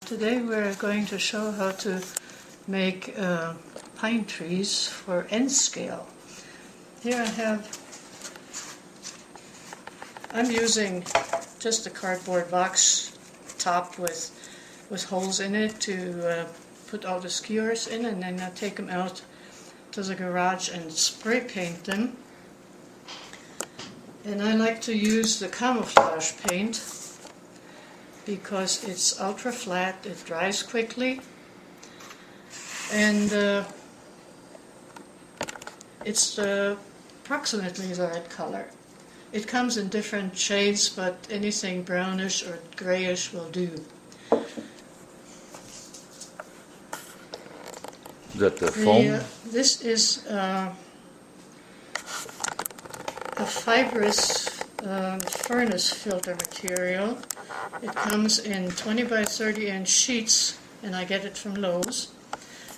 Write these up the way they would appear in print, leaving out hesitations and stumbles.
Today we're going to show how to make pine trees for N scale. Here I'm using just a cardboard box topped with holes in it to put all the skewers in, and then I take them out to the garage and spray paint them. And I like to use the camouflage paint because it's ultra flat, it dries quickly, and it's approximately the right color. It comes in different shades, but anything brownish or grayish will do. Is that the foam? This is a fibrous furnace filter material. It comes in 20 by 30 inch sheets, and I get it from Lowe's.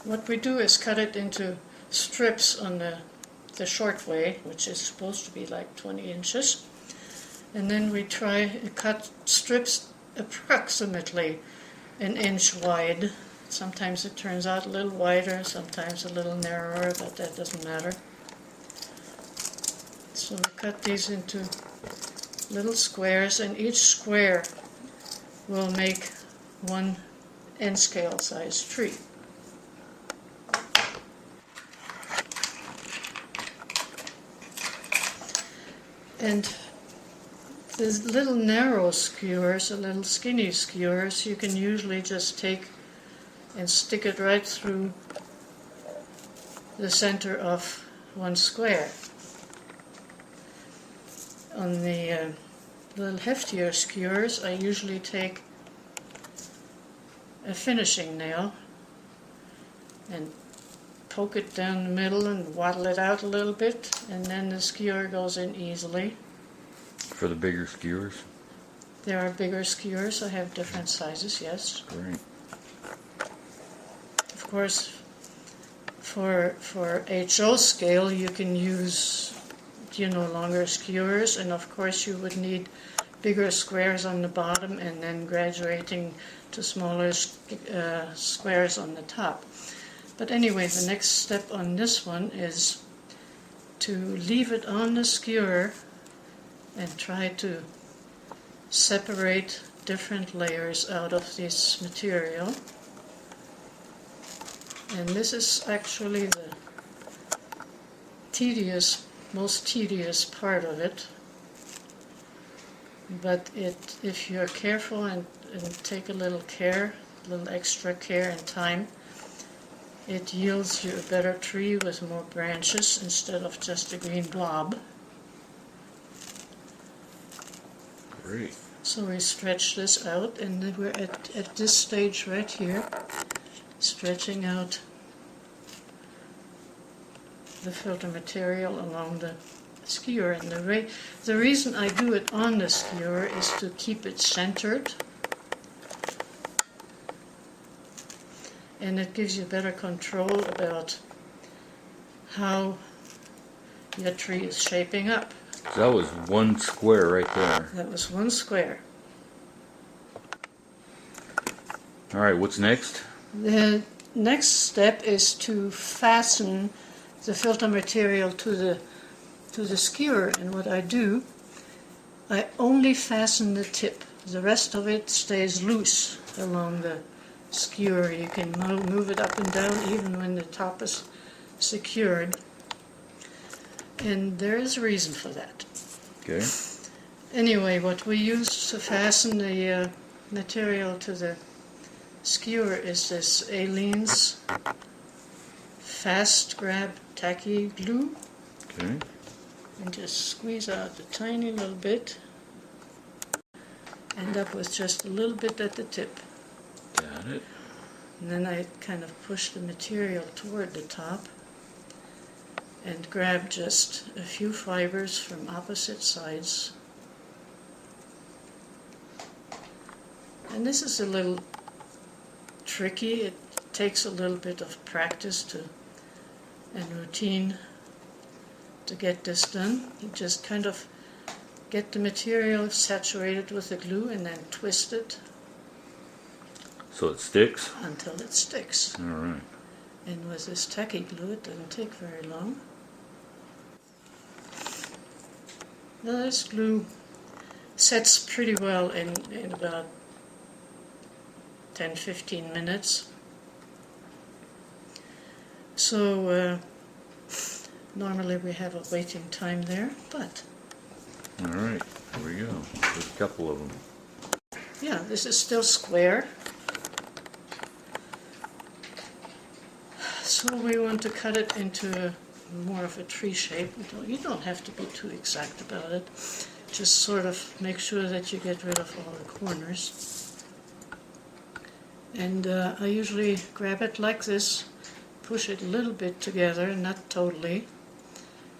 What we do is cut it into strips on the short way, which is supposed to be like 20 inches, and then we try to cut strips approximately an inch wide. Sometimes it turns out a little wider, sometimes a little narrower, but that doesn't matter. So we cut these into little squares, and each square will make one N-scale size tree. And the little narrow skewers, the little skinny skewers, you can usually just take and stick it right through the center of one square. On the little heftier skewers, I usually take a finishing nail and poke it down the middle and waddle it out a little bit, and then the skewer goes in easily. For the bigger skewers? There are bigger skewers. I have different sizes, yes. Great. Of course, for HO scale, you can use longer skewers, and of course you would need bigger squares on the bottom and then graduating to smaller squares on the top. But anyway, the next step on this one is to leave it on the skewer and try to separate different layers out of this material. And this is actually the most tedious part of it. But if you're careful and take a little extra care and time, it yields you a better tree with more branches instead of just a green blob. Great. So we stretch this out, and then we're at this stage right here, stretching out the filter material along the skewer. And the reason I do it on the skewer is to keep it centered, and it gives you better control about how your tree is shaping up. So that was one square right there. That was one square. All right, what's next? The next step is to fasten the filter material to the skewer, and what I do, I only fasten the tip. The rest of it stays loose along the skewer. You can move it up and down even when the top is secured, and there is a reason for that. Okay. Anyway, what we use to fasten the material to the skewer is this Aleene's Fast Grab Tacky Glue. Okay. And just squeeze out a tiny little bit. End up with just a little bit at the tip. Got it. And then I kind of push the material toward the top and grab just a few fibers from opposite sides. And this is a little tricky. It takes a little bit of practice and routine to get this done. You just kind of get the material saturated with the glue and then twist it So it sticks? until it sticks. All right. And with this tacky glue, it doesn't take very long. Now this glue sets pretty well in about 10-15 minutes. So normally we have a waiting time there, but All right, here we go. There's a couple of them. yeah, this is still square. So we want to cut it into more of a tree shape. You don't have to be too exact about it. Just sort of make sure that you get rid of all the corners. And I usually grab it like this, push it a little bit together, not totally,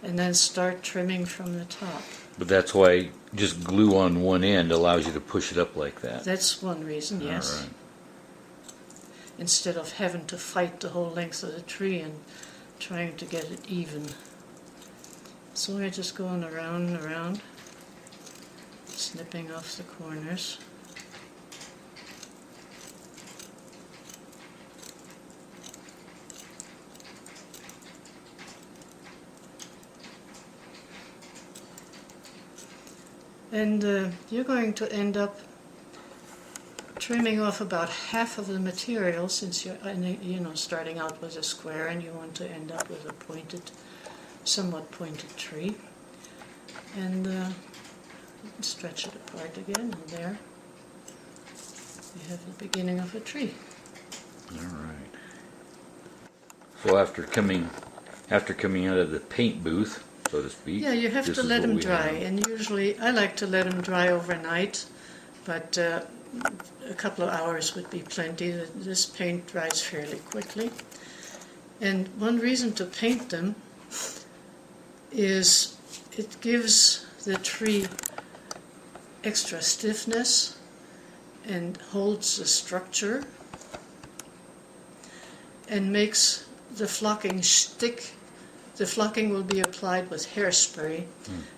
and then start trimming from the top. But that's why just glue on one end allows you to push it up like that. That's one reason, yes. All right. Instead of having to fight the whole length of the tree and trying to get it even. So we're just going around and around, snipping off the corners. And you're going to end up trimming off about half of the material, since you're starting out with a square and you want to end up with a pointed, somewhat pointed tree. And stretch it apart again, and there you have the beginning of a tree. All right. So after coming out of the paint booth, so to speak. Yeah, you have this to is let what them we dry, have. and usually I like to let them dry overnight, but a couple of hours would be plenty. This paint dries fairly quickly. And one reason to paint them is it gives the tree extra stiffness and holds the structure and makes the flocking stick. The flocking will be applied with hairspray,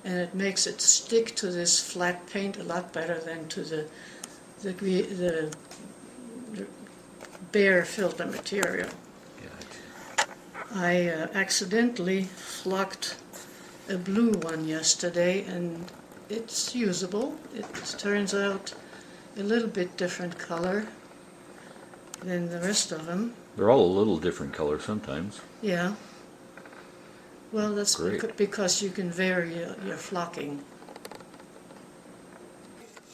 and it makes it stick to this flat paint a lot better than to the bare filter material. Gotcha. I accidentally flocked a blue one yesterday, and it's usable. It turns out a little bit different color than the rest of them. They're all a little different color sometimes. Yeah. Well, that's Great. because you can vary your flocking.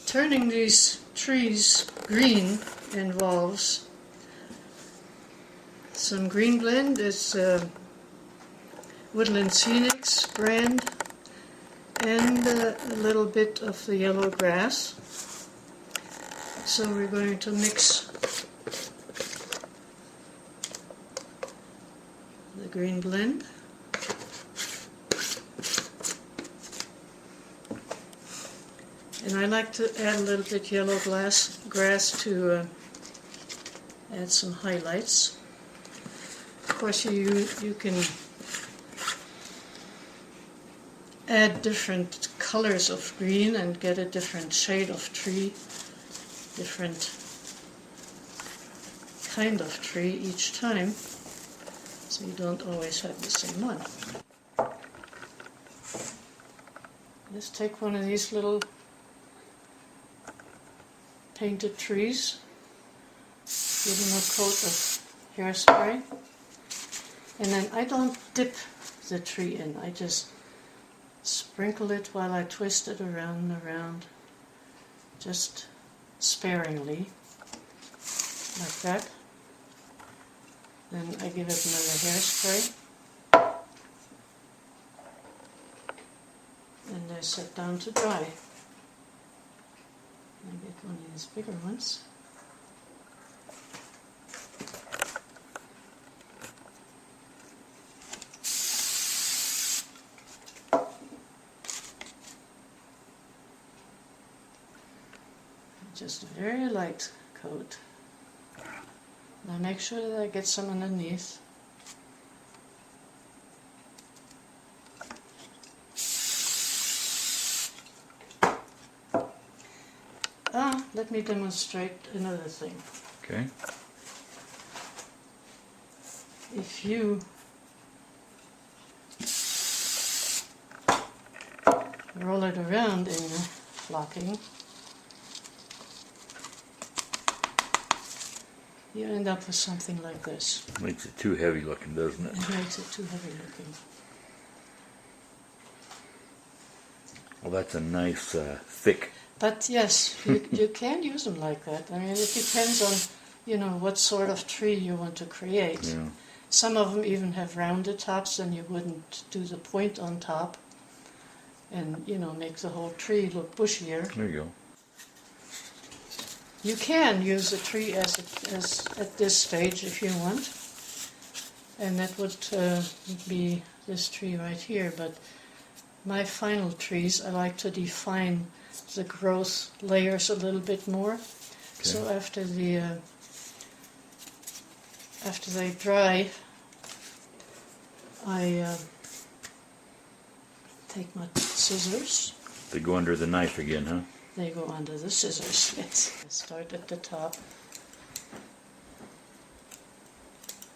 Turning these trees green involves some green blend. It's Woodland Scenics brand, and a little bit of the yellow grass. So we're going to mix the green blend. And I like to add a little bit yellow grass to add some highlights. Of course, you can add different colors of green and get a different shade of tree, different kind of tree each time, so you don't always have the same one. Just take one of these little painted trees, give them a coat of hairspray, and then I don't dip the tree in, I just sprinkle it while I twist it around and around, just sparingly, like that. Then I give it another hairspray, and they're set down to dry. I get one of these bigger ones. Just a very light coat. Now make sure that I get some underneath. Let me demonstrate another thing. Okay. If you roll it around in the flocking, you end up with something like this. Makes it too heavy looking, doesn't it? It makes it too heavy looking. Well, that's a nice thick. But yes, you can use them like that. I mean, it depends on, what sort of tree you want to create. Yeah. Some of them even have rounded tops, and you wouldn't do the point on top and, make the whole tree look bushier. There you go. You can use a tree as at this stage if you want, and that would be this tree right here. But my final trees, I like to define the growth layers a little bit more. Okay. So after they dry, I take my scissors. They go under the knife again, huh? They go under the scissors, yes. I start at the top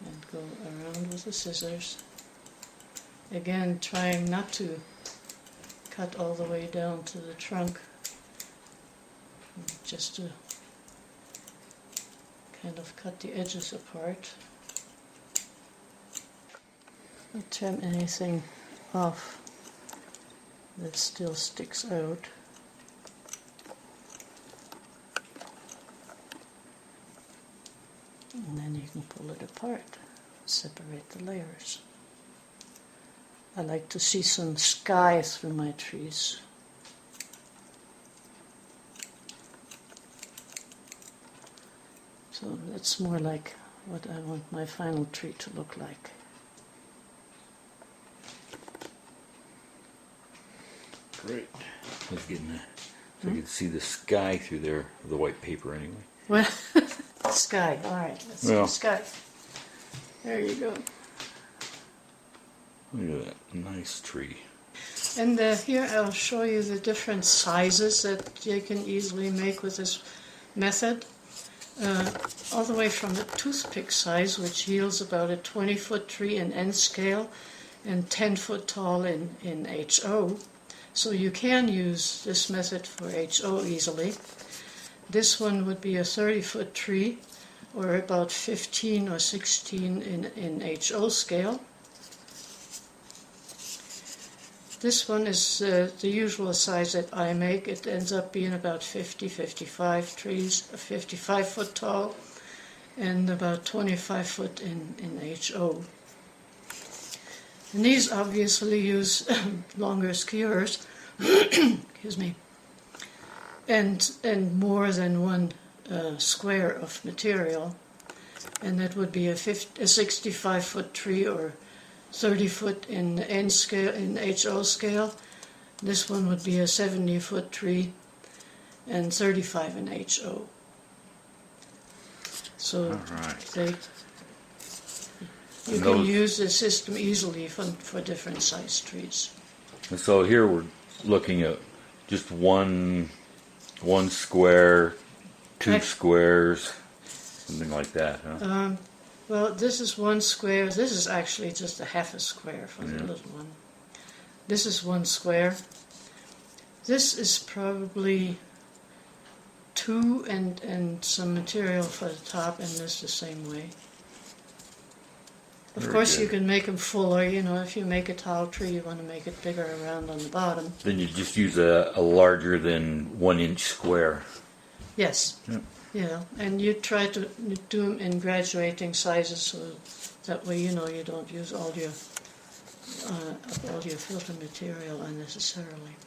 and go around with the scissors. Again, trying not to cut all the way down to the trunk, just to kind of cut the edges apart. Don't trim anything off that still sticks out. And then you can pull it apart, separate the layers. I like to see some sky through my trees. So that's more like what I want my final tree to look like. Great. I was getting so you could see the sky through there, the white paper anyway. Well, sky, all right, let's see the sky. There you go. Look at that nice tree. And here I'll show you the different sizes that you can easily make with this method. All the way from the toothpick size, which yields about a 20-foot tree in N scale and 10 foot tall in HO. So you can use this method for HO easily. This one would be a 30-foot tree, or about 15 or 16 in HO scale. This one is the usual size that I make. It ends up being about 55 trees, 55 foot tall, and about 25 foot in HO. And these obviously use longer skewers, excuse me, and more than one square of material. And that would be a 65 foot tree or 30 foot in N scale, in HO scale. This one would be a 70 foot tree and 35 in HO. So you can use the system easily for different size trees. And so here we're looking at just one square, two squares, something like that, huh? Well, this is one square. This is actually just a half a square for the little one. This is one square. This is probably two and some material for the top, and this the same way. Of course, you can make them fuller. If you make a tall tree, you want to make it bigger around on the bottom. Then you just use a larger than 1 inch square. Yes. Yep. Yeah, and you try to do them in graduating sizes, so that way you don't use all your filter material unnecessarily.